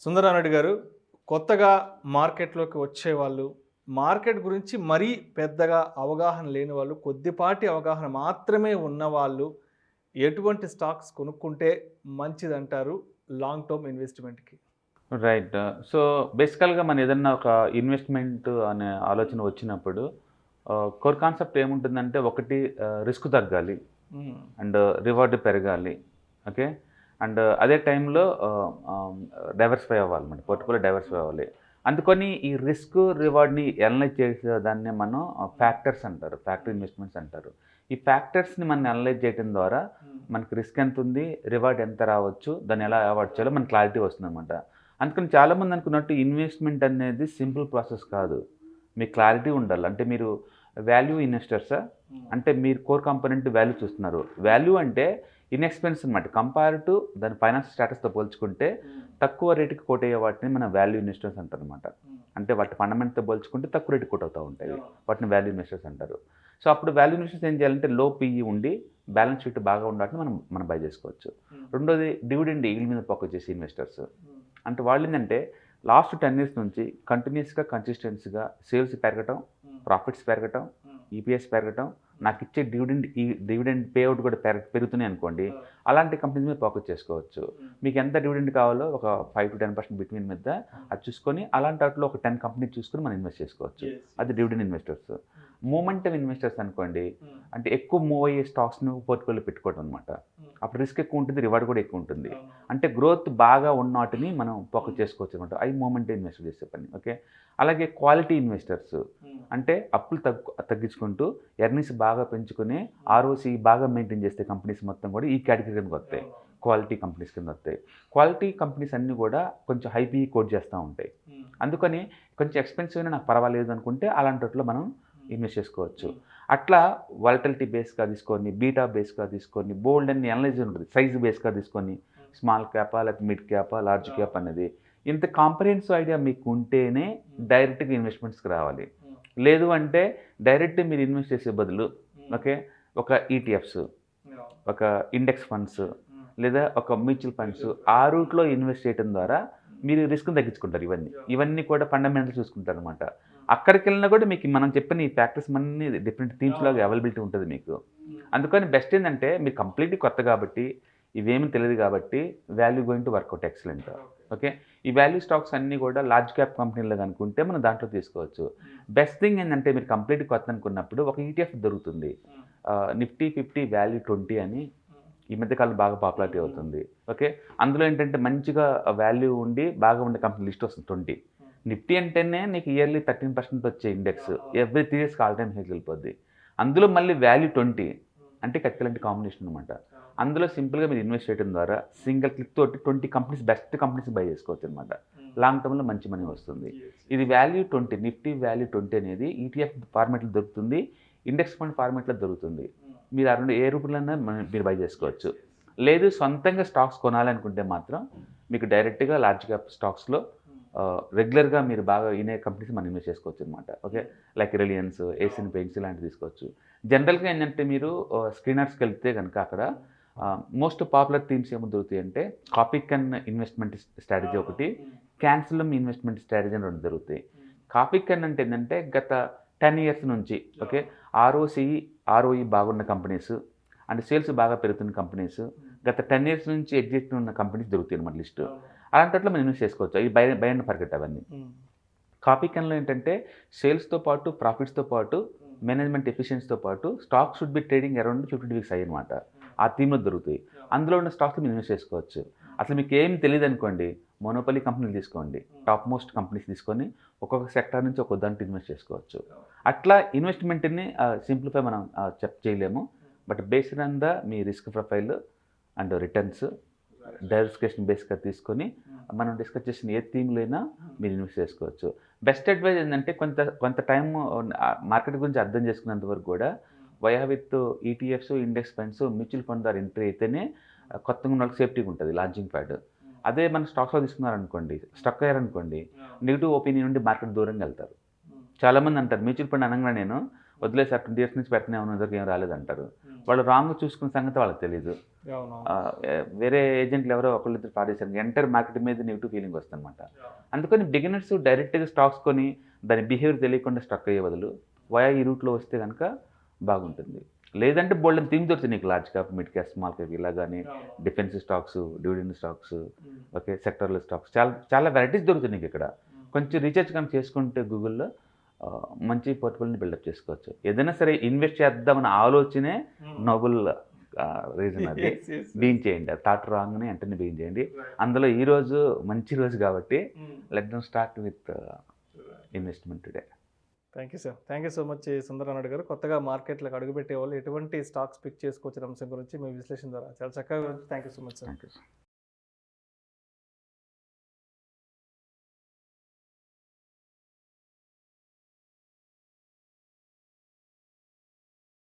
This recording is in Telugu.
సుందరా రెడ్డి గారు, కొత్తగా మార్కెట్‌లోకి వచ్చేవాళ్ళు, మార్కెట్ గురించి మరీ పెద్దగా అవగాహన లేని వాళ్ళు, కొద్దిపాటి అవగాహన మాత్రమే ఉన్నవాళ్ళు, ఎటువంటి స్టాక్స్ కొనుక్కుంటే మంచిదంటారు లాంగ్ టర్మ్ ఇన్వెస్ట్‌మెంట్‌కి? రైట్. సో, బేసికల్‌గా మనం ఏదన్నా ఒక ఇన్వెస్ట్‌మెంట్ అనే ఆలోచన వచ్చినప్పుడు కోర్ కాన్సెప్ట్ ఏముంటుందంటే ఒకటి రిస్క్ తగ్గాలి. హ్మ్. అండ్ రివార్డ్ పెరగాలి. ఓకే. అండ్ అదే టైంలో డైవర్సిఫై అవ్వాలన్నమాట. పోర్ట్‌ఫోలియో డైవర్సిఫై అవ్వాలి. అందుకని ఈ రిస్క్, రివార్డ్‌ని అనలైజ్ చేసేదాన్నే మనం ఫ్యాక్టర్స్ అంటారు. ఫ్యాక్టర్ ఇన్వెస్ట్‌మెంట్స్ అంటారు. ఈ ఫ్యాక్టర్స్‌ని మనం అనలైజ్ చేయడం ద్వారా మనకి రిస్క్ ఎంతుంది, రివార్డ్ ఎంత రావచ్చు, దాన్ని ఎలా అవాయిడ్ చేయాలో మనకు క్లారిటీ వస్తుందన్నమాట. అందుకని చాలామంది అనుకున్నట్టు ఇన్వెస్ట్‌మెంట్ అనేది సింపుల్ ప్రాసెస్ కాదు. మీకు క్లారిటీ ఉండాలి. అంటే మీరు వాల్యూ ఇన్వెస్టర్సా? అంటే మీరు కోర్ కాంపోనెంట్ వాల్యూ చూస్తున్నారు. వాల్యూ అంటే ఇన్‌ఎక్స్‌పెన్సివ్ అనమాట. కంపేర్ టు దాని ఫైనాన్షియల్ స్టేటస్‌తో పోల్చుకుంటే తక్కువ రేటుకి కోట్ అయ్యే వాటిని మనం వాల్యూ ఇన్వెస్టర్స్ అంటారనమాట. అంటే వాటి ఫండమెంట్‌తో పోల్చుకుంటే తక్కువ రేటుకి కోట్ అవుతా ఉంటాయి. వాటిని వాల్యూ ఇన్వెస్టర్స్ అంటారు. సో, అప్పుడు వాల్యూ ఇన్వెస్టర్స్ ఏం చేయాలంటే లో పీఈ ఉండి బ్యాలెన్స్ షీట్ బాగా ఉండాలని మనం బై చేసుకోవచ్చు. రెండోది డివిడెండ్ ఈల్డ్ మీద ఫోకస్ చేసే ఇన్వెస్టర్స్. అంటే వాళ్ళేంటంటే లాస్ట్ 10 ఇయర్స్ నుంచి కంటిన్యూయస్‌గా, కన్సిస్టెన్సీగా సేల్స్ పెరగటం, ప్రాఫిట్స్ పెరగటం, ఈపీఎస్ పెరగటం, నాకిచ్చే డివిడెండ్ పే ఔట్ కూడా పెరుగుతున్నాయి అనుకోండి. అలాంటి కంపెనీస్ మీద ఫోకస్ చేసుకోవచ్చు. మీకు ఎంత డివిడెండ్ కావాలో ఒక 5-10% బిట్వీన్ మీద అది చూసుకొని అలాంటి వాటిలో ఒక 10 కంపెనీస్ చూసుకొని మనం ఇన్వెస్ట్ చేసుకోవచ్చు. అది డివిడెండ్ ఇన్వెస్టర్స్. మూమెంటమ్ ఇన్వెస్టర్స్ అనుకోండి. అంటే ఎక్కువ మూవ్ అయ్యే స్టాక్స్‌ను పోర్ట్‌ఫోలియోలో పెట్టుకోవడం అనమాట. అప్పుడు రిస్క్ ఎక్కువ ఉంటుంది, రివార్డ్ కూడా ఎక్కువ ఉంటుంది. అంటే గ్రోత్ బాగా ఉన్న వాటిని మనం ఫోకస్ చేసుకోవచ్చు అనమాట. అవి మూమెంటమ్ ఇన్వెస్ట్ చేసే పని. ఓకే. అలాగే క్వాలిటీ ఇన్వెస్టర్స్ అంటే అప్పులు తగ్గించుకుంటూ ఎర్నింగ్స్ బాగా పెంచుకొని ఆర్ఓసీ బాగా మెయింటైన్ చేసే కంపెనీస్ మొత్తం కూడా ఈ కేటగిరీ కిందకి వస్తాయి. క్వాలిటీ కంపెనీస్ కింద వస్తాయి. క్వాలిటీ కంపెనీస్ అన్నీ కూడా కొంచెం హై పీఈ కోట్ చేస్తూ ఉంటాయి. అందుకని కొంచెం ఎక్స్‌పెన్సివ్ అయినా నాకు పర్వాలేదు అనుకుంటే అలాంటి వాటిలో మనం ఇన్వెస్ట్ చేసుకోవచ్చు. అట్లా వాలటిలిటీ బేస్‌గా తీసుకొని, బీటా బేస్‌గా తీసుకొని, బోల్డ్ అన్ని అనలైజ్ ఉంటుంది. సైజ్ బేస్‌గా తీసుకొని, స్మాల్ క్యాపా, లేకపోతే మిడ్ క్యాపా, లార్జ్ క్యాప్ అనేది. ఇంత కాంప్రహెన్సివ్ ఐడియా మీకు ఉంటేనే డైరెక్ట్‌గా ఇన్వెస్ట్‌మెంట్స్‌కి రావాలి. లేదు అంటే డైరెక్ట్ మీరు ఇన్వెస్ట్ చేసే బదులు ఓకే. ఒక ఈటీఎఫ్స్, ఒక ఇండెక్స్ ఫండ్స్ లేదా ఒక మ్యూచువల్ ఫండ్స్ ఆ రూట్‌లో ఇన్వెస్ట్ చేయడం ద్వారా మీరు రిస్క్‌ని తగ్గించుకుంటారు ఇవన్నీ. ఇవన్నీ కూడా ఫండమెంటల్స్ చూసుకుంటారనమాట. అక్కడికెళ్ళినా కూడా మీకు మనం చెప్పిన ఈ ఫ్యాక్టర్స్ అన్నీ డిఫరెంట్ థీమ్స్‌లాగా అవైలబిలిటీ ఉంటది మీకు. అందుకని బెస్ట్ ఏందంటే మీరు కంప్లీట్‌లీ కొత్త కాబట్టి, ఇవేమీ తెలీదు కాబట్టి value going to work out excellent. Okay. ఈ వాల్యూ స్టాక్స్ అన్నీ కూడా లార్జ్ క్యాప్ కంపెనీలు అనుకుంటే మనం దాంట్లో తీసుకోవచ్చు. బెస్ట్ థింగ్ ఏందంటే మీరు కంప్లీట్‌గా కొత్త అనుకున్నప్పుడు ఒక ఈటీఎఫ్ దొరుకుతుంది. నిఫ్టీ 50 వాల్యూ 20 అని ఈ మధ్య కాలంలో బాగా పాపులారిటీ అవుతుంది. ఓకే. అందులో ఏంటంటే మంచిగా వాల్యూ ఉండి బాగా ఉండే కంపెనీ లిస్ట్ వస్తుంది 20. నిఫ్టీ అంటేనే నీకు ఇయర్లీ 13% వచ్చే ఇండెక్స్. ఎవ్రీ 3 ఇయర్స్‌కి ఆల్ టైమ్ హైకి వెళ్ళిపోద్ది. అందులో మళ్ళీ వాల్యూ 20 అంటే ఎక్సలెంట్ కాంబినేషన్ అనమాట. అందులో సింపుల్‌గా మీరు ఇన్వెస్ట్ చేయడం ద్వారా సింగిల్ క్లిక్ తోటి 20 కంపెనీస్ బెస్ట్ కంపెనీస్ బై చేసుకోవచ్చనమాట. లాంగ్ టర్మ్‌లో మంచి మనీ వస్తుంది. ఇది వాల్యూ 20 నిఫ్టీ వాల్యూ 20 అనేది ఈటీఎఫ్ ఫార్మాట్‌లో దొరుకుతుంది. ఇండెక్స్ ఫండ్ ఫార్మాట్‌లో దొరుకుతుంది. మీరు ఆ రెండు ఏ రూపంలోనైనా మీరు బై చేసుకోవచ్చు. లేదు సొంతంగా స్టాక్స్ కొనాలనుకుంటే మాత్రం మీకు డైరెక్ట్‌గా లార్జ్ క్యాప్ స్టాక్స్‌లో రెగ్యులర్‌గా మీరు బాగా ఇనే కంపెనీస్ మనం ఇన్వెస్ట్ చేసుకోవచ్చనమాట. ఓకే. లైక్ రిలయన్స్, ఏషియన్ పెయింట్స్ ఇలాంటివి తీసుకోవచ్చు. జనరల్‌గా ఏంటంటే మీరు స్క్రీనర్స్‌కెళ్తే గనుక అక్కడ మోస్ట్ పాపులర్ థీమ్స్ ఏమి దొరుకుతాయంటే కాపీ కన్ ఇన్వెస్ట్మెంట్ స్ట్రాటజీ ఒకటి, క్యాన్సిలమ్ ఇన్వెస్ట్మెంట్ స్ట్రాటజీ అని 2 దొరుకుతాయి. కాపీ కన్ అంటే ఏంటంటే గత 10 ఇయర్స్ నుంచి ఓకే. ఆర్ఓసీ, ఆర్ఓఈ బాగున్న కంపెనీస్ అండ్ సేల్స్ బాగా పెరుగుతున్న కంపెనీస్ గత 10 ఇయర్స్ నుంచి ఎగ్జిట్ ఉన్న కంపెనీస్ దొరుకుతాయి అన్నమాట లిస్టు. అలాంటప్పుడు మనం ఇన్వెస్ట్ చేసుకోవచ్చు. అవి బై అండ్ ఫర్గెట్ అవన్నీ. కాపీ కన్‌లో ఏంటంటే సేల్స్‌తో పాటు, ప్రాఫిట్స్‌తో పాటు, మేనేజ్మెంట్ ఎఫిషియన్సీతో పాటు stock should be trading around 52 weeks high అనమాట. ఆ థీమ్‌లో దొరుకుతాయి. అందులో ఉన్న స్టాక్స్‌లో మీరు ఇన్వెస్ట్ చేసుకోవచ్చు. అసలు మీకు ఏమి తెలీదనుకోండి, మోనోపొలీ కంపెనీలు తీసుకోండి. టాప్ మోస్ట్ కంపెనీస్ తీసుకొని ఒక్కొక్క సెక్టార్ నుంచి ఒక్కొక్క దాంట్లో ఇన్వెస్ట్ చేసుకోవచ్చు. అట్లా ఇన్వెస్ట్‌మెంట్‌ని సింప్లిఫై మనం చేయలేము. బట్ బేస్డ్ ఆన్ మీ risk profile and returns diversification బేస్‌గా తీసుకొని మనం డిస్కస్ చేసిన ఏ థీమ్‌లో అయినా మీరు ఇన్వెస్ట్ చేసుకోవచ్చు. బెస్ట్ అడ్వైజ్ ఏంటంటే కొంత టైము మార్కెట్ గురించి అర్థం చేసుకున్నంత వరకు కూడా via with ETFs, index funds, mutual fund ద్వారా ఎంట్రీ అయితేనే కొత్తగా ఉన్న వాళ్ళకి సేఫ్టీగా ఉంటుంది లాంచింగ్ ప్యాడ్. అదే మన స్టాక్స్‌లో తీసుకున్నారనుకోండి, స్టక్ అయ్యారనుకోండి, నెగెటివ్ ఒపీనియన్ నుండి మార్కెట్ దూరంగా వెళ్తారు. చాలామంది అంటారు మ్యూచువల్ ఫండ్ అనంగానే నేను వదిలేసారు 20 years నుంచి పెట్టినా ఉన్నదరికి ఏం రాలేదంటారు. వాళ్ళు రాంగ్ చూసుకున్న సంగతి వాళ్ళకి తెలియదు. వేరే ఏజెంట్లు ఎవరో ఒకళ్ళిద్దరు పాడేశారు, ఎంటైర్ మార్కెట్ మీద నెగిటివ్ ఫీలింగ్ వస్తుందన్నమాట. అందుకని బిగినర్స్ డైరెక్ట్గా స్టాక్స్ కొని దాని బిహేవియర్ తెలియకుండా స్టక్ అయ్యే బదులు వయా ఈ రూట్లో వస్తే కనుక బాగుంటుంది. లేదంటే బోల్డెన్ థీమ్ దొరుకుతుంది నీకు, large cap, mid cap, small cap ఇలాగానే defensive stocks, dividend stocks, okay, సెక్టర్ల స్టాక్స్, చాలా చాలా వెరైటీస్ దొరుకుతుంది నీకు ఇక్కడ. కొంచెం రీసెర్చ్ కనుక చేసుకుంటే గూగుల్లో మంచి పోర్ట్ఫోలియోని బిల్డప్ చేసుకోవచ్చు. ఏదైనా సరే ఇన్వెస్ట్ చేద్దామన్న ఆలోచనే నోబుల్ రీజన్ అది. బీయింగ్ చేయండి, థాట్ రాంగ్ని వెంటనే బీయింగ్ చేయండి. అందులో ఈరోజు మంచి రోజు కాబట్టి let them start with investment today. Thank you sir. Thank you so much Sundaranaidu గారు. కొత్తగా మార్కెట్లకు అడుగుపెట్టే వాళ్ళు ఎటువంటి స్టాక్స్ పిక్ చేసుకోవచ్చు అంశం గురించి మీ విశ్లేషణ ద్వారా చాలా చక్కగా. Thank you so much sir. Thank you.